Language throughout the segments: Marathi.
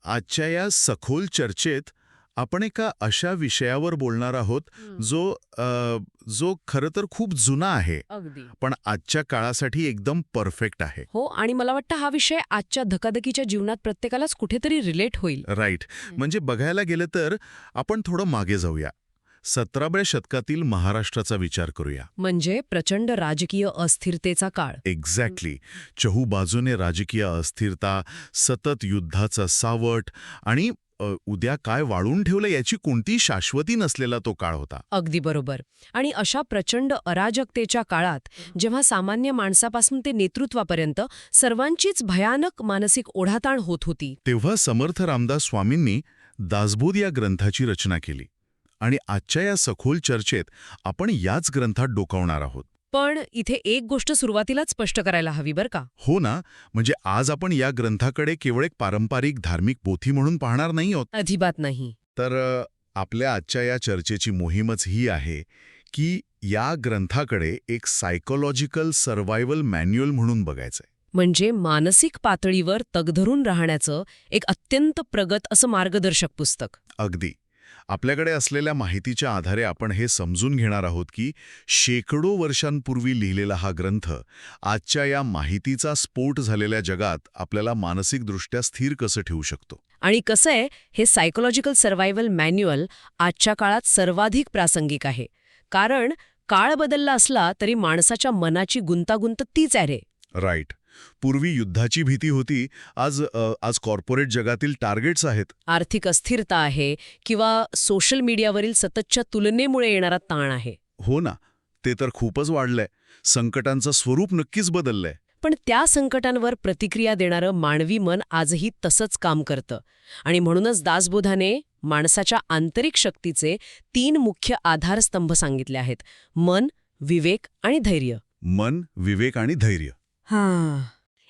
आजच्या या सखोल चर्चेत आपण एका अशा विषयावर बोलणार आहोत जो जो खरं तर खूप जुना आहे, अगदी पण आजच्या काळासाठी एकदम परफेक्ट आहे. हो. आणि मला वाटतं हा विषय आजच्या धकाधकीच्या जीवनात प्रत्येकालाच कुठेतरी रिलेट होईल. राईट. म्हणजे बघायला गेलं तर आपण थोडं मागे जाऊया. 17व्या शतकातील महाराष्ट्राचा विचार करूया. म्हणजे प्रचंड राजकीय अस्थिरतेचा काळ. एक्झॅक्टली. चहूबाजूने राजकीय अस्थिरता, सतत युद्धाचा सावट आणि उद्या काय वाळून ठेवलं याची कोणती शाश्वती नसलेला तो काळ होता. अगदी बरोबर. आणि अशा प्रचंड अराजकतेच्या काळात जेव्हा सामान्य माणसापासून ते नेतृत्वापर्यंत सर्वांचीच भयानक मानसिक ओढाताण होत होती. तेव्हा समर्थ रामदास स्वामींनी दासबोध या ग्रंथाची रचना केली आणि आजच्या या सखोल चर्चेत आपण याच ग्रंथात डोकावणार आहोत. पण इथे एक गोष्ट सुरुवातीलाच स्पष्ट करायला हवी बरं का. हो ना, म्हणजे आज आपण या ग्रंथाकडे केवळ एक पारंपरिक धार्मिक पोथी म्हणून पाहणार नाही आहोत. अजिबात नाही. तर आपल्या आजच्या या चर्चेची मोहीमच ही आहे की या ग्रंथाकडे एक सायकोलॉजिकल सर्व्हायव्हल मॅन्युअल म्हणून बघायचंय. म्हणजे मानसिक पातळीवर तग धरून राहण्याचं एक अत्यंत प्रगत असं मार्गदर्शक पुस्तक. अगदी. आपल्याकडे असलेल्या माहितीच्या आधारे आपण हे समजून घेणार आहोत की शेकडो वर्षांपूर्वी लिहिलेला हा ग्रंथ आजच्या या माहितीचा स्फोट झालेल्या जगात आपल्याला मानसिकदृष्ट्या स्थिर कसं ठेवू शकतो. आणि कसं आहे, हे सायकोलॉजिकल सर्व्हायव्हल मॅन्युअल आजच्या काळात सर्वाधिक प्रासंगिक आहे. कारण काळ बदलला असला तरी माणसाच्या मनाची गुंतागुंत तीच आहे रे. राईट. पूर्वी युद्धाची भीती होती, आज कॉर्पोरेट जगातील टार्गेट्स आहेत. आर्थिक अस्थिरता आहे किंवा सोशल मीडियावरील सततच्या तुलनेमुळे येणारा ताण आहे. हो ना, ते तर खूपच वाढलंय. संकटांचं स्वरूप नक्कीच बदललंय. पण त्या संकटांवर प्रतिक्रिया देणारं मानवी मन आजही तसंच काम करतं. आणि म्हणूनच दासबोधाने माणसाच्या आंतरिक शक्तीचे 3 मुख्य आधारस्तंभ सांगितले आहेत: मन, विवेक आणि धैर्य. मन, विवेक आणि धैर्य.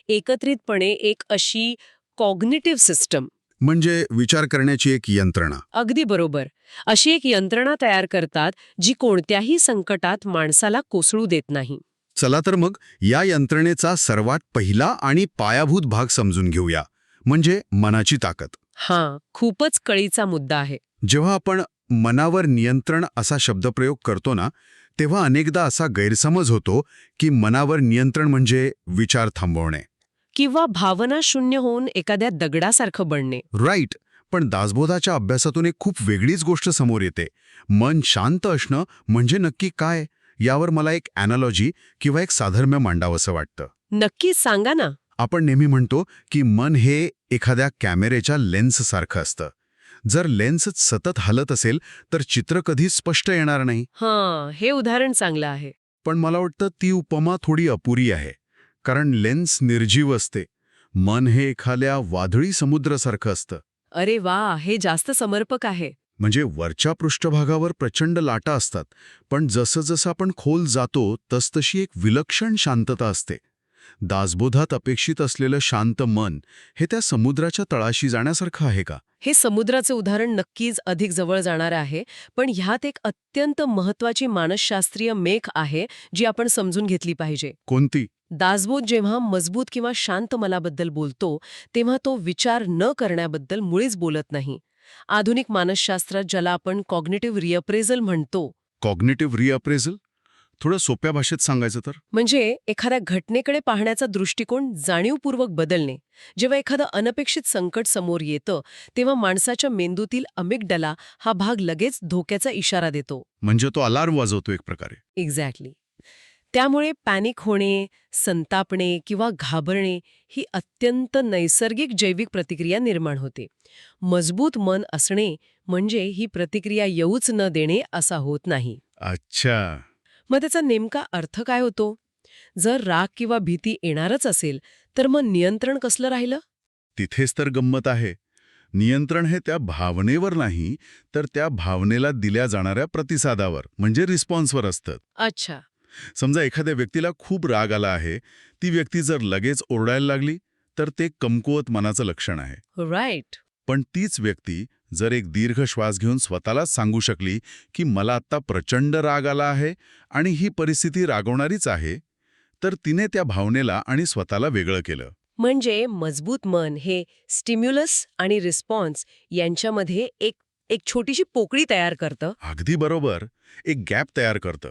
एकत्रितपणे एक अशी कॉग्निटिव्ह सिस्टम. म्हणजे विचार करण्याची एक यंत्रणा. अगदी बरोबर. अशी एक यंत्रणा तयार करतात जी कोणत्याही संकटात माणसाला कोसळू देत नाही. चला तर मग या यंत्रणेचा सर्वात पहिला आणि पायाभूत भाग समजून घेऊया, म्हणजे मनाची ताकद. खूपच कळीचा मुद्दा आहे. जेव्हा आपण मनावर नियंत्रण असा शब्दप्रयोग करतो ना, तेव्हा अनेकदा असा गैरसमज होतो की मनावर नियंत्रण म्हणजे विचार थांबवणे किंवा भावना शून्य होऊन एखाद्या दगडासारखं बनणे. राईट. पण दासबोधाच्या अभ्यासातून एक खूप वेगळीच गोष्ट समोर येते. मन शांत असणं म्हणजे नक्की काय, यावर मला एक ॲनालॉजी किंवा एक साधर्म्य मांडावंसं वाटतं. नक्कीच सांगा ना. आपण नेहमी म्हणतो की मन हे एखाद्या कॅमेऱ्याच्या लेन्ससारखं असतं. जर लेन्स सतत हलत असेल तर चित्र कधी स्पष्ट येणार नाही. हे उदाहरण चांगलं आहे. पण मला वाटतं ती उपमा थोडी अपुरी आहे. कारण लेन्स निर्जीव असते. मन हे एखाद्या वादळी समुद्रासारखं असतं. अरे वा, हे जास्त समर्पक आहे. म्हणजे वरच्या पृष्ठभागावर प्रचंड लाटा असतात, पण जसं जसं आपण खोल जातो तसतशी एक विलक्षण शांतता असते. दासबोधात अपेक्षित असलेलं शांत मन हे त्या समुद्राच्या तळाशी जाण्यासारखं आहे का? हे समुद्राचे उदाहरण नक्कीच अधिक जवळ जाणार आहे. पण ह्यात एक अत्यंत महत्वाची मानसशास्त्रीय मेख आहे जी आपण समजून घेतली पाहिजे. कोणती? दासबोध जेव्हा मजबूत किंवा शांत मनाबद्दल बोलतो तेव्हा तो विचार न करण्याबद्दल मुळीच बोलत नाही. आधुनिक मानसशास्त्रात ज्याला आपण कॉग्निटिव्ह रिअप्रेझल म्हणतो. कॉग्निटिव्ह रिअप्रेझल? थोडं सोप्या भाषेत सांगायचं तर? म्हणजे एखाद्या घटनेकडे पाहण्याचा दृष्टिकोन जाणीवपूर्वक बदलणे. जेव्हा एखादं अनपेक्षित संकट समोर येतं तेव्हा माणसाच्या मेंदूतील अमिगडाला हा भाग लगेच धोक्याचा इशारा देतो. म्हणजे तो अलार्म वाजवतो एक प्रकारे. एक्झॅक्टली. त्यामुळे पॅनिक होणे, संतापणे किंवा घाबरणे ही अत्यंत नैसर्गिक जैविक प्रतिक्रिया निर्माण होते. मजबूत मन असणे म्हणजे ही प्रतिक्रिया येऊच न देणे असा होत नाही. अच्छा. मग त्याचा नेमका अर्थ काय होतो? जर राग किंवा भीती येणारच असेल तर मग नियंत्रण कसलं राहिलं? तिथेच तर गंमत आहे. नियंत्रण हे त्या भावनेवर नाही, तर त्या भावनेला दिल्या जाणाऱ्या प्रतिसादावर म्हणजे रिस्पॉन्सवर असतं. अच्छा. समजा एखाद्या व्यक्तीला खूप राग आला आहे, ती व्यक्ती जर लगेच ओरडायला लागली तर ते कमकुवत मनाचं लक्षण आहे. राईट. पण तीच व्यक्ती जर एक दीर्घ श्वास घेऊन स्वतःलाच सांगू शकली की मला आत्ता प्रचंड राग आला आहे आणि ही परिस्थिती रागवणारीच आहे, तर तिने त्या भावनेला आणि स्वतःला वेगळं केलं. म्हणजे मजबूत मन हे स्टिम्युलस आणि रिस्पॉन्स यांच्यामध्ये एक एक छोटीशी पोकळी तयार करतं. अगदी बरोबर. एक गॅप तयार करतं.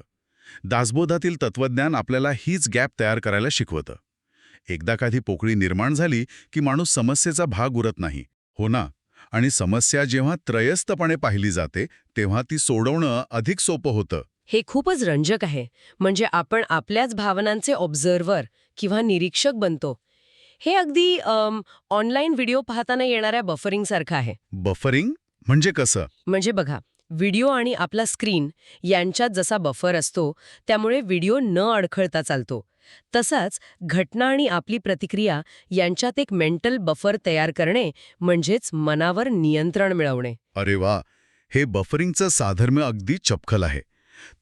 दासबोधातील तत्वज्ञान आपल्याला हीच गॅप तयार करायला शिकवतं. एकदा का ती पोकळी निर्माण झाली की माणूस समस्येचा भाग उरत नाही. हो ना? आणि समस्या जेव्हा त्रयस्थपणे पाहिली जाते तेव्हा ती सोडवणं अधिक सोपं होतं. हे खूपच रंजक आहे. म्हणजे आपण आपल्याच भावनांचे ऑब्झर्व्हर किंवा निरीक्षक बनतो. हे अगदी ऑनलाईन व्हिडिओ पाहताना येणाऱ्या बफरिंगसारखं आहे. बफरिंग म्हणजे कसं? म्हणजे बघा, व्हिडिओ आणि आपला स्क्रीन यांच्यात जसा बफर असतो, त्यामुळे व्हिडिओ न अडखळता चालतो. तसाच घटना आणि आपली प्रतिक्रिया यांच्यात एक मेंटल बफर तयार करणे म्हणजेच मनावर नियंत्रण मिळवणे. अरे वा, हे बफरिंगचं साधर्म्य अगदी चपखल आहे.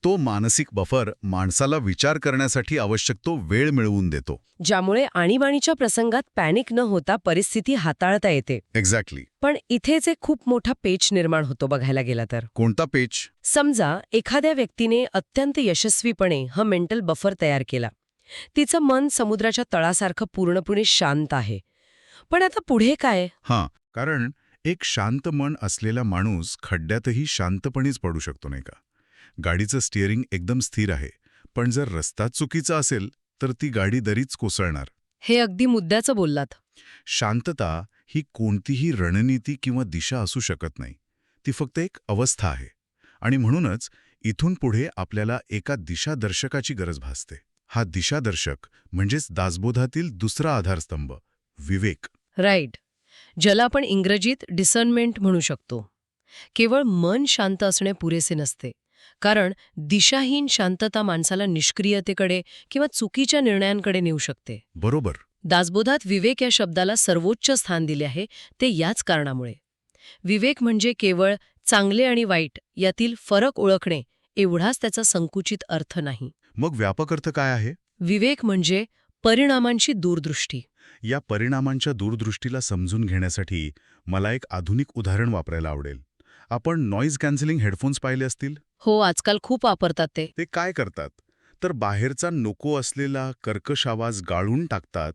तो मानसिक बफर माणसाला विचार करण्यासाठी आवश्यक तो वेळ मिळवून देतो. ज्यामुळे आणीबाणीच्या प्रसंगात पॅनिक न होता परिस्थिती हाताळता येते. एक्झॅक्टली. पण इथेच एक खूप मोठा पेच निर्माण होतो बघायला गेला तर. कोणता पेच? समजा एखाद्या व्यक्तीने अत्यंत यशस्वीपणे हा मेंटल बफर तयार केला. तिचं मन समुद्राच्या तळासारखं पूर्णपणे शांत आहे. पण आता पुढे काय? कारण एक शांत मन असलेला माणूस खड्ड्यातही शांतपणेच पडू शकतो, नाही का? गाडीचं स्टिअरिंग एकदम स्थिर आहे, पण जर रस्ता चुकीचा असेल तर ती गाडी दरीच कोसळणार. हे अगदी मुद्द्याचं बोललात. शांतता ही कोणतीही रणनीती किंवा दिशा असू शकत नाही. ती फक्त एक अवस्था आहे. आणि म्हणूनच इथून पुढे आपल्याला एका दिशादर्शकाची गरज भासते. हा दिशादर्शक म्हणजेच दासबोधातील दुसरा आधारस्तंभ, विवेक. राईट. ज्याला आपण इंग्रजीत डिसर्नमेंट म्हणू शकतो. केवळ मन शांत असणे पुरेसे नसते. कारण दिशाहीन शांतता माणसाला निष्क्रियतेकडे किंवा चुकीच्या निर्णयांकडे नेऊ शकते. बरोबर. दासबोधात विवेक या शब्दाला सर्वोच्च स्थान दिले आहे ते याच कारणामुळे. विवेक म्हणजे केवळ चांगले आणि वाईट यातील फरक ओळखणे एवढाच त्याचा संकुचित अर्थ नाही. मग व्यापक अर्थ काय आहे? विवेक म्हणजे परिणामांची दूरदृष्टी. या परिणामांच्या दूरदृष्टीला समजून घेण्यासाठी मला एक आधुनिक उदाहरण वापरायला आवडेल. आपण नॉईज कॅन्सलिंग हेडफोन्स पाहिले असतील. हो, आजकाल खूप वापरतात ते. ते काय करतात तर बाहेरचा नको असलेला कर्कश आवाज गाळून टाकतात,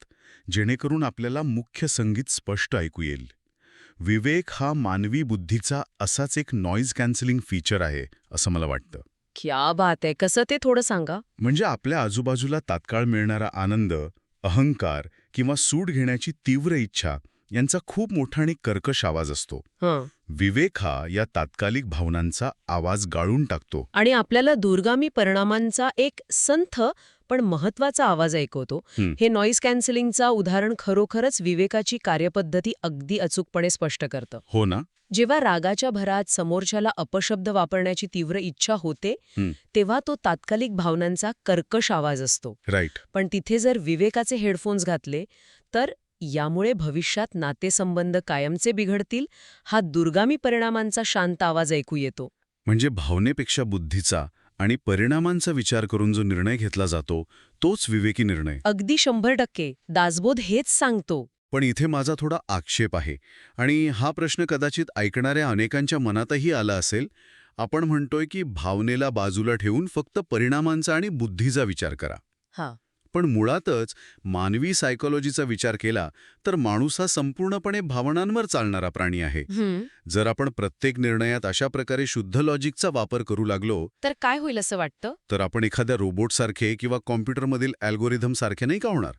जेणेकरून आपल्याला मुख्य संगीत स्पष्ट ऐकू येईल. विवेक हा मानवी बुद्धीचा असाच एक नॉईज कॅन्सलिंग फीचर आहे असं मला वाटतं. क्या बात आहे. कसं ते थोडं सांगा. म्हणजे आपल्या आजूबाजूला तात्काळ मिळणारा आनंद, अहंकार किंवा सूट घेण्याची तीव्र इच्छा यांचा खूप मोठा आणि कर्कश आवाज असतो. विवेक हा या तात्कालिक भावनांचा आवाज गाळून टाकतो आणि आपल्याला दूरगामी परिणामांचा एक संथ पण महत्वाचा आवाज ऐकवतो. हे नॉईज कॅन्सलिंगचा उदाहरण खरोखरच विवेकाची कार्यपद्धती अगदी अचूकपणे स्पष्ट करतं. हो ना? जेव्हा रागाच्या भरात समोरच्याला अपशब्द वापरण्याची तीव्र इच्छा होते, तेव्हा तो तात्कालिक भावनांचा कर्कश आवाज असतो. राईट. पण तिथे जर विवेकाचे हेडफोन्स घातले तर यामुळे भविष्यात नातेसंबंध कायमचे बिघडतील हा दूरगामी परिणामांचा शांत आवाज ऐकू येतो. म्हणजे भावनेपेक्षा बुद्धीचा आणि परिणामांचा विचार करून जो निर्णय घेतला जातो तोच विवेकी निर्णय. अगदी 100%. दासबोध हेच सांगतो. पण इथे माझा थोडा आक्षेप आहे आणि हा प्रश्न कदाचित ऐकणाऱ्या अनेकांच्या मनातही आला असेल. आपण म्हणतोय की भावनेला बाजूला ठेवून फक्त परिणामांचा आणि बुद्धीचा विचार करा. हा, पण मुळातच मानवी सायकोलॉजीचा विचार केला तर माणूस हा संपूर्णपणे भावनांवर चालणारा प्राणी आहे. जर आपण प्रत्येक निर्णयात अशा प्रकारे शुद्ध लॉजिकचा वापर करू लागलो तर काय होईल असं वाटतं? तर आपण एखाद्या रोबोटसारखे किंवा कॉम्प्युटरमधील अल्गोरिथम सारखे नाही का होणार.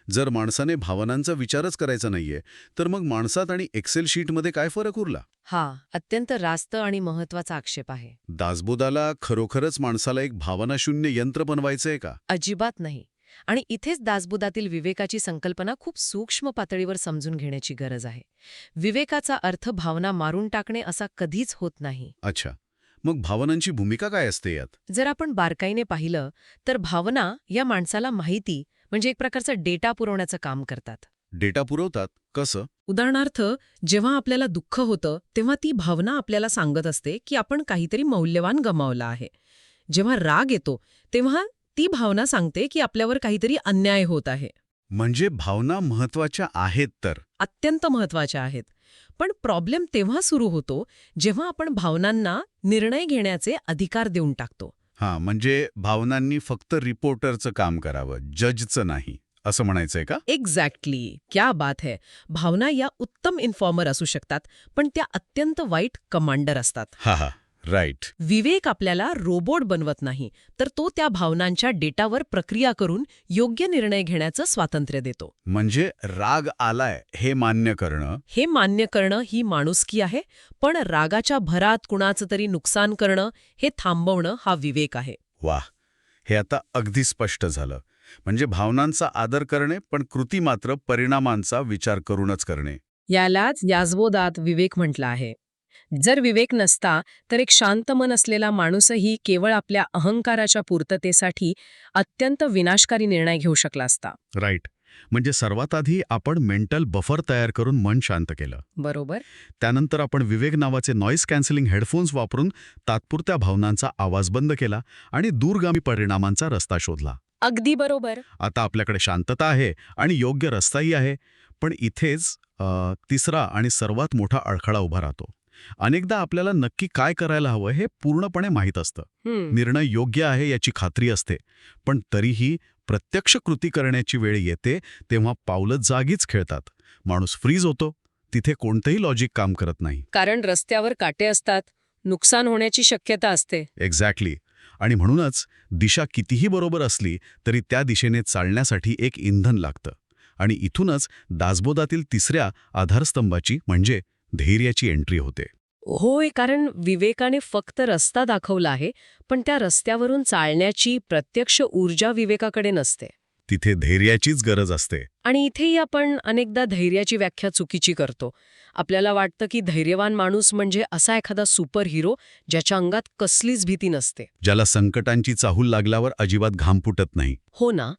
जर माणसाने भावनांचा विचारच करायचा नाहीये तर मग माणसात आणि एक्सेल शीटमध्ये काय फरक उरला? हा अत्यंत रास्त आणि महत्वाचा आक्षेप आहे. दासबोधाला खरोखरच माणसाला एक भावनाशून्य यंत्र बनवायचंय का? अजिबात नाही. आणि इथेच दासबोधातील विवेकाची संकल्पना खूप सूक्ष्म पातळीवर समजून घेण्याची गरज आहे. विवेकाचा अर्थ भावना मारून टाकणे असा कधीच होत नाही. अच्छा, मग भावनांची भूमिका काय असते यात? जर आपण बारकाईने पाहिलं तर भावना या माणसाला माहिती म्हणजे एक प्रकारचा डेटा पुरवण्याचं काम करतात. डेटा पुरवतात? कसं? उदाहरणार्थ, जेव्हा आपल्याला दुःख होतं तेव्हा ती भावना आपल्याला सांगत असते की आपण काहीतरी मौल्यवान गमावलं आहे. जेव्हा राग येतो तेव्हा ती भावना सांगते की आपल्यावर काहीतरी अन्याय होत आहे. म्हणजे भावना महत्वाच्या आहेत तर? अत्यंत महत्वाच्या आहेत. पण प्रॉब्लेम तेव्हा सुरू होतो जेव्हा आपण भावनांना निर्णय घेण्याचे अधिकार देऊन टाकतो. म्हणजे भावनांनी फक्त रिपोर्टरचं काम करावं, जजचं नाही. असं म्हणायचंय का? एक्झॅक्टली, क्या बात है. भावना या उत्तम इन्फॉर्मर असू शकतात, पण त्या अत्यंत वाईट कमांडर असतात. हा, राईट. विवेक आपल्याला रोबोट बनवत नाही, तर तो त्या भावनांच्या डेटावर प्रक्रिया करून योग्य निर्णय घेण्याचं स्वातंत्र्य देतो. म्हणजे राग आलाय हे मान्य करणं. हे मान्य करणं ही माणुसकी आहे, पण रागाच्या भरात कुणाचं तरी नुकसान करणं हे थांबवणं हा विवेक आहे. वाह, हे आता अगदी स्पष्ट झालं. म्हणजे भावनांचा आदर करणे, पण कृती मात्र परिणामांचा विचार करूनच करणे. यालाच याजवोदात विवेक म्हटलं आहे. जर विवेक नसता तर एक शांत मन असलेला माणूसही केवळ आपल्या अहंकाराच्या पूर्ततेसाठी अत्यंत विनाशकारी निर्णय घेऊ शकला असता. राईट. म्हणजे सर्वात आधी आपण मेंटल बफर तयार करून मन शांत केलं. बरोबर. त्यानंतर आपण विवेक नावाचे नॉईज कॅन्सलिंग हेडफोन्स वापरून तात्पुरत्या भावनांचा आवाज बंद केला आणि दूरगामी परिणामांचा रस्ता शोधला. अगदी बरोबर. आता आपल्याकडे शांतता आहे आणि योग्य रस्ताही आहे. पण इथेच तिसरा आणि सर्वात मोठा अडथळा उभा राहतो. अनेकदा आपल्याला नक्की काय करायला हवं हे पूर्णपणे माहीत असतं. निर्णय योग्य आहे याची खात्री असते. पण तरीही प्रत्यक्ष कृती करण्याची वेळ येते तेव्हा पावलं जागीच खेळतात. माणूस फ्रीज होतो. तिथे कोणतंही लॉजिक काम करत नाही. कारण रस्त्यावर काटे असतात, नुकसान होण्याची शक्यता असते. एक्झॅक्टली. आणि म्हणूनच दिशा कितीही बरोबर असली तरी त्या दिशेने चालण्यासाठी एक इंधन लागतं. आणि इथूनच दासबोधातील तिसऱ्या आधारस्तंभाची म्हणजे धैर्याची एंट्री होते. होय, कारण विवेकाने फक्त रस्ता दाखवला आहे, पण त्या रस्त्यावरून चालण्याची प्रत्यक्ष ऊर्जा विवेकाकडे नसते. तिथे धैर्याचीच गरज असते. आणि इथेही आपण अनेकदा धैर्याची व्याख्या चुकीची करतो. आपल्याला वाटतं की धैर्यवान माणूस म्हणजे असा एखादा सुपर हिरो ज्याच्या अंगात कसलीच भीती नसते. ज्याला संकटांची चाहूल लागल्यावर अजिबात घाम फुटत नाही. हो ना,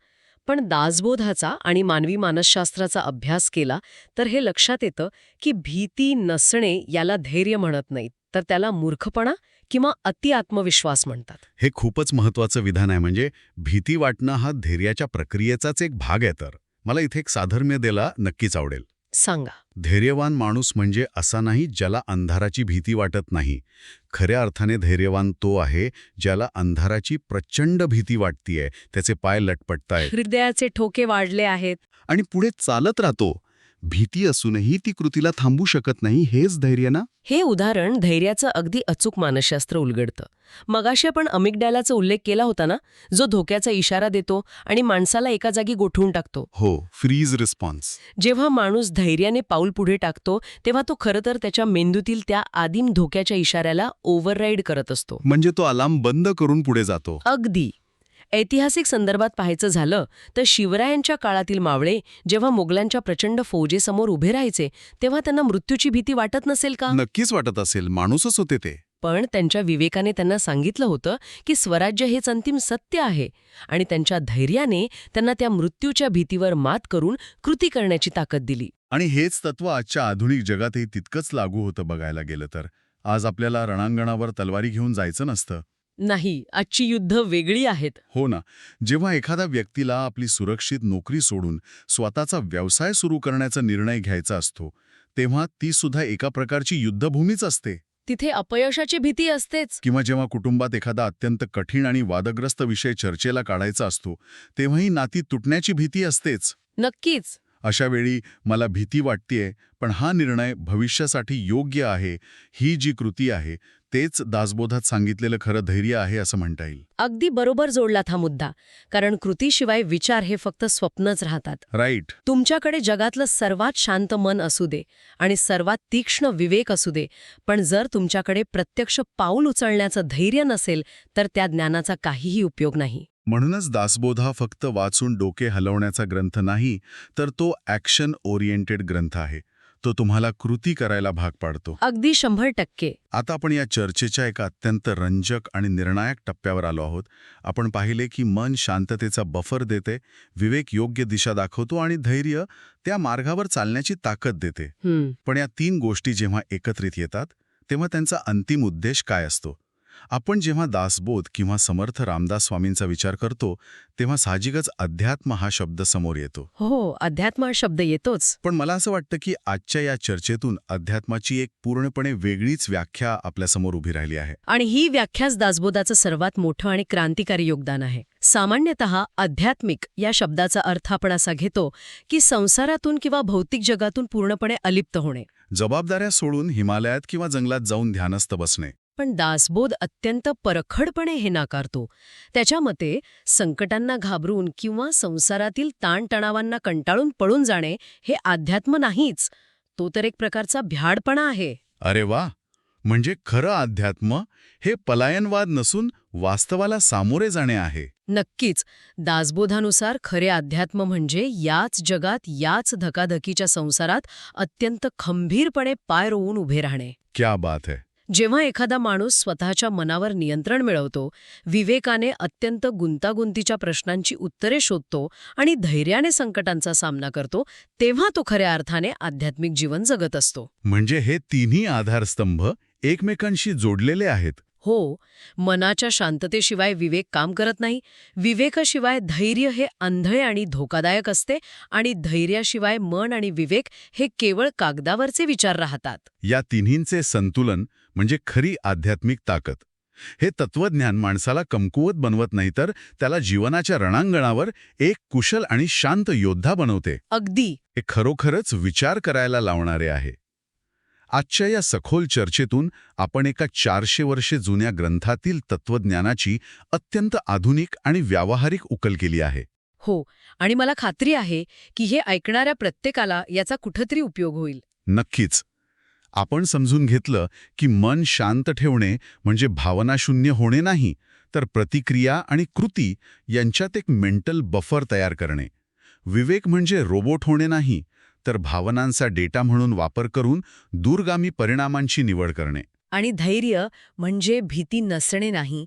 पण दासबोधाचा आणि मानवी मानसशास्त्राचा अभ्यास केला तर हे लक्षात येतं की भीती नसणे याला धैर्य म्हणत नाहीत, तर त्याला मूर्खपणा किंवा अति आत्मविश्वास म्हणतात. हे खूपच महत्वाचं विधान आहे. म्हणजे भीती वाटणं हा धैर्याच्या प्रक्रियेचाच एक भाग आहे. तर मला इथे एक साधर्म्य द्यायला नक्कीच आवडेल. सांगा. धैर्यवान माणूस म्हणजे असा नाही ज्याला अंधाराची भीती वाटत नाही. खऱ्या अर्थाने धैर्यवान तो आहे ज्याला अंधाराची प्रचंड भीती वाटतीये, त्याचे पाय लटपटतायत हृदयाचे ठोके वाढले आहेत. आणि पुढे चालत राहतो. भीती असूनही ती कृतीला थांबू शकत नाही. हेच धैर्य ना? हे उदाहरण धैर्याचं अगदी अचूक मानसशास्त्र उलगडतं. मगाशी आपण अमिगडालाचा उल्लेख केला होता ना, जो धोक्याचा इशारा देतो आणि माणसाला एका जागी गोठवून टाकतो. हो, फ्रीज रिस्पॉन्स. जेव्हा माणूस धैर्याने पाऊल पुढे टाकतो तेव्हा तो खरं तर त्याच्या मेंदूतील त्या आदिम धोक्याच्या इशाऱ्याला ओव्हरराईड करत असतो. म्हणजे तो अलार्म बंद करून पुढे जातो. अगदी. ऐतिहासिक संदर्भात पाहायचं झालं तर शिवरायांच्या काळातील मावळे जेव्हा मोगलांच्या प्रचंड फौजेसमोर उभे राहायचे तेव्हा त्यांना मृत्यूची भीती वाटत नसेल का? नक्कीच वाटत असेल. माणूसच होते ते. पण त्यांच्या विवेकाने त्यांना सांगितलं होतं की स्वराज्य हेच अंतिम सत्य आहे आणि त्यांच्या धैर्याने त्यांना त्या मृत्यूच्या भीतीवर मात करून कृती करण्याची ताकद दिली. आणि हेच तत्व आजच्या आधुनिक जगातही तितकंच लागू होतं बघायला गेलं तर. आज आपल्याला रणांगणावर तलवारी घेऊन जायचं नसतं. नाही, आजची युद्ध वेगळी आहेत. हो ना. जेव्हा एखाद्या व्यक्तीला आपली सुरक्षित नोकरी सोडून स्वतःचा व्यवसाय सुरू करण्याचा निर्णय घ्यायचा असतो तेव्हा ती सुद्धा एका प्रकारची युद्धभूमीच असते. तिथे अपयशाची भीती असतेच. किंवा जेव्हा कुटुंबात एखादा अत्यंत कठीण आणि वादग्रस्त विषय चर्चेला काढायचा असतो तेव्हाही नाती तुटण्याची भीती असतेच. नक्कीच. अशा वेळी मला भीती वाटतेय, पण हा निर्णय भविष्यासाठी योग्य आहे, ही जी कृती आहे तेच दासबोधात सांगितलेलं खरं धैर्य आहे असं म्हणता येईल. अगदी बरोबर जोडलात हा मुद्दा. कारण कृतीशिवाय विचार हे फक्त स्वप्नच राहतात. राईट. तुमच्याकडे जगातलं सर्वात शांत मन असू दे आणि सर्वात तीक्ष्ण विवेक असू दे, पण जर तुमच्याकडे प्रत्यक्ष पाऊल उचलण्याचं धैर्य नसेल तर त्या ज्ञानाचा काहीही उपयोग नाही. म्हणूनच दासबोध हा फक्त वाचून डोके हलवण्याचा ग्रंथ नाही, तर तो ॲक्शन ओरिएंटेड ग्रंथ आहे. तो तुम्हाला कृती करायला भाग पाडतो. अगदी 100%. आता आपण या चर्चेच्या एका अत्यंत रंजक आणि निर्णायक टप्प्यावर आलो आहोत. आपण पाहिले की मन शांततेचा बफर देते, विवेक योग्य दिशा दाखवतो आणि धैर्य त्या मार्गावर चालण्याची ताकद देते. पण या तीन गोष्टी जेव्हा एकत्रित येतात तेव्हा त्यांचा अंतिम उद्देश काय असतो? आपण जेव्हा दासबोध किंवा समर्थ रामदास स्वामींचा विचार करतो तेव्हा साहजिकच अध्यात्म हा शब्द समोर येतो. हो, अध्यात्म हा शब्द येतोच. पण मला असं वाटतं की आजच्या या चर्चेतून अध्यात्माची एक पूर्णपणे वेगळीच व्याख्या आपल्यासमोर उभी राहिली आहे. आणि ही व्याख्याच दासबोधाचं सर्वात मोठं आणि क्रांतिकारी योगदान आहे. सामान्यतः आध्यात्मिक या शब्दाचा अर्थ आपण असा घेतो की संसारातून किंवा भौतिक जगातून पूर्णपणे अलिप्त होणे. जबाबदाऱ्या सोडून हिमालयात किंवा जंगलात जाऊन ध्यानस्थ बसणे. पण दासबोध अत्यंत परखडपणे हे नाकारतो. त्याच्या मते संकटांना घाबरून किंवा संसारातील ताणतणावांना कंटाळून पळून जाणे हे अध्यात्म नाहीच, तो तर एक प्रकारचा भ्याडपणा आहे. अरे वा, म्हणजे खरं अध्यात्म हे पलायनवाद नसून वास्तवाला सामोरे जाणे आहे. नक्कीच. दासबोधानुसार खरे अध्यात्म म्हणजे याच जगात याच धकाधकीच्या संसारात अत्यंत खंबीरपणे पाय रोवून उभे राहणे. क्या बात है. जेव्हा एखादा माणूस स्वतःच्या मनावर नियंत्रण मिळवतो, विवेकाने अत्यंत गुंतागुंतीच्या प्रश्नांची उत्तरे शोधतो आणि धैर्याने संकटांचा सामना करतो, तेव्हा तो खऱ्या अर्थाने आध्यात्मिक जीवन जगत असतो. म्हणजे हे तिन्ही आधारस्तंभ एकमेकांशी जोडलेले आहेत. हो, मनाच्या शांततेशिवाय विवेक काम करत नाही. विवेकाशिवाय धैर्य हे आंधळे आणि धोकादायक असते आणि धैर्याशिवाय मन आणि विवेक हे केवळ कागदावरचे विचार राहतात. या तिन्हींचे संतुलन म्हणजे खरी आध्यात्मिक ताकद. हे तत्वज्ञान माणसाला कमकुवत बनवत नाही तर त्याला जीवनाच्या रणांगणावर एक कुशल आणि शांत योद्धा बनवते. अगदी. हे खरोखरच विचार करायला लावणारे आहे. आजच्या या सखोल चर्चेतून आपण एका 400 वर्षे जुन्या ग्रंथातील तत्वज्ञानाची अत्यंत आधुनिक आणि व्यावहारिक उकल केली आहे. हो, आणि मला खात्री आहे की हे ऐकणाऱ्या प्रत्येकाला याचा कुठेतरी उपयोग होईल. नक्कीच. आपण समजून घेतलं की मन शांत ठेवणे म्हणजे भावनाशून्य होणे नाही, तर प्रतिक्रिया आणि कृती यांच्यात एक मेंटल बफर तयार करणे. विवेक म्हणजे रोबोट होणे नाही, तर भावनांचा डेटा म्हणून वापर करून दूरगामी परिणामांची निवड करणे. आणि धैर्य म्हणजे भीती नसणे नाही,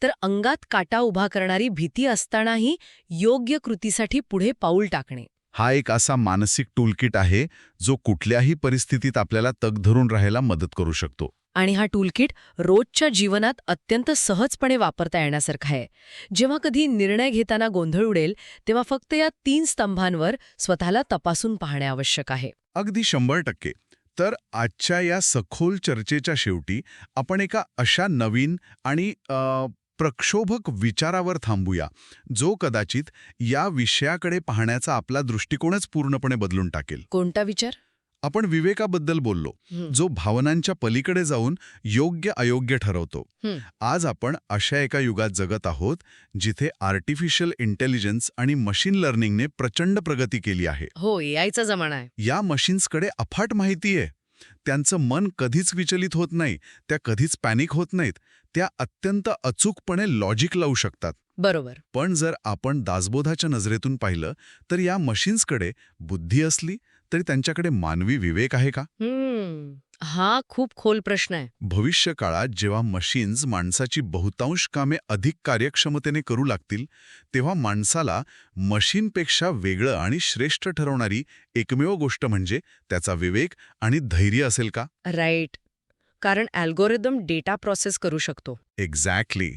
तर अंगात काटा उभा करणारी भीती असतानाही योग्य कृतीसाठी पुढे पाऊल टाकणे. हा एक असा मानसिक टूलकिट आहे जो कुठल्याही परिस्थितीत आपल्याला तग धरून राहायला मदत करू शकतो. आणि हा टूलकिट रोजच्या जीवनात अत्यंत सहजपणे वापरता येण्यासारखा आहे. जेव्हा कधी निर्णय घेताना गोंधळ उडेल, तेव्हा फक्त या 3 स्तंभांवर स्वतःला तपासून पाहणे आवश्यक आहे. अगदी 100%. तर आजच्या या सखोल चर्चेच्या शेवटी आपण एका अशा नवीन आणि प्रक्षोभक विचारावर थांबूया, जो कदाचित या विषयाकडे पाहण्याचा आपला दृष्टिकोनच पूर्णपणे बदलून टाकेल. कोणता विचार? आपण विवेकाबद्दल बोललो, जो भावनांच्या पलीकडे जाऊन योग्य अयोग्य ठरवतो. आज आपण अशा एका युगात जगत आहोत जिथे आर्टिफिशियल इंटेलिजन्स आणि मशीन लर्निंगने प्रचंड प्रगती केली आहे. हो, एआयचा जमाना आहे. या मशीन्सकडे अफाट माहिती आहे. त्यांचं मन कधीच विचलित होत नाही, त्या कधीच पॅनिक होत नाहीत. त्या अत्यंत अचूकपणे लॉजिक लावू शकतात. बरोबर. पण जर आपण दासबोधाच्या नजरेतून पाहिलं तर या मशीन्सकडे बुद्धी असली तरी त्यांच्याकडे मानवी विवेक आहे का? हा खूप खोल प्रश्न आहे. भविष्य काळात जेव्हा मशीन्स माणसाची बहुतांश कामे अधिक कार्यक्षमतेने करू लागतील, तेव्हा माणसाला मशीनपेक्षा वेगळं आणि श्रेष्ठ ठरवणारी एकमेव गोष्ट म्हणजे त्याचा विवेक आणि धैर्य असेल का? राईट. कारण अल्गोरिदम डेटा प्रोसेस करू शकतो. एक्झॅक्टली.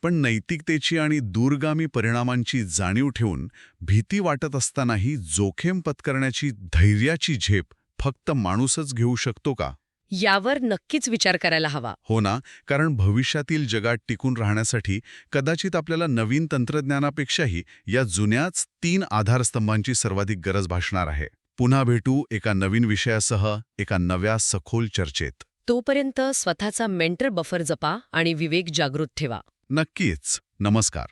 पण नैतिकतेची आणि दूरगामी परिणामांची जाणीव ठेवून भीती वाटत असतानाही जोखीम पत्करण्याची धैर्याची झेप फक्त माणूसच घेऊ शकतो का? यावर नक्कीच विचार करायला हवा. हो ना, कारण भविष्यातील जगात टिकून राहण्यासाठी कदाचित आपल्याला नवीन तंत्रज्ञानापेक्षाही या जुन्याच 3 आधारस्तंभांची सर्वाधिक गरज भासणार आहे. पुन्हा भेटू एका नवीन विषयासह एका नव्या सखोल चर्चेत. तोपर्यंत स्वतःचा मेंटल बफर जपा आणि विवेक जागृत ठेवा. नक्कीच. नमस्कार.